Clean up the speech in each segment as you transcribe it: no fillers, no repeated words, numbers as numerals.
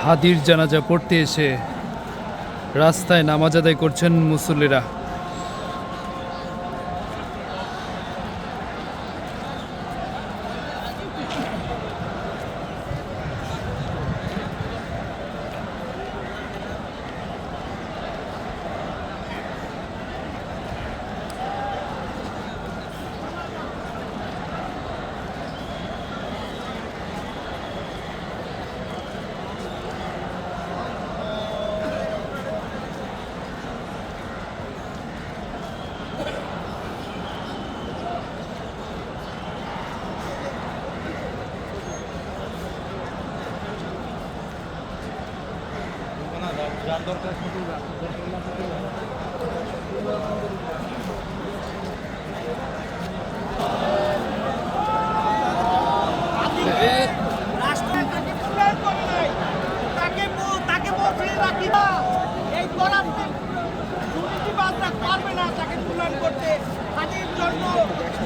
হাদির জানাজা পড়তে এসে রাস্তায় নামাজ আদায় করছেন মুসল্লিরা।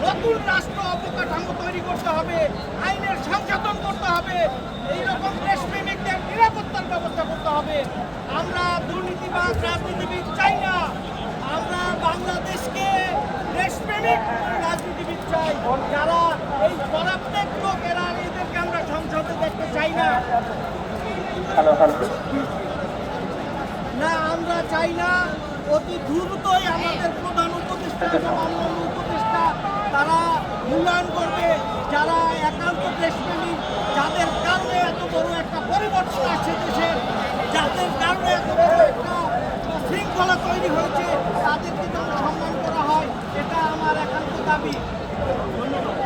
নতুন রাষ্ট্র অবকাঠামো তৈরি করতে হবে, আইনের সংশোধন করতে হবে, এইরকম দেশপ্রেমিকদের নিরাপত্তার ব্যবস্থা করতে হবে। আমরা দুর্নীতিবাজ রাজনীতিবিদ চাই না, আমরা বাংলাদেশকে দেশপ্রেমিক রাজনীতিবিদ চাই। যারা এই পরাপ্তেক লোক এরা এদেরকে আমরা সংসদে দেখতে চাই না। না, আমরা চাই না। অতি দ্রুতই আমাদের প্রধান উপদেষ্টা এবং অন্যান্য উপদেষ্টা তারা মূল্যায়ন করবে যারা একান্ত দেশপ্রেমিক, যাদের কারণে এত বড় একটা পরিবর্তন আসছে দেশের, যাদের কারণে এত বড় একটা শৃঙ্খলা তৈরি হয়েছে, তাদেরকে যেন সম্মান করা হয়, এটা আমার একান্ত দাবি। ধন্যবাদ।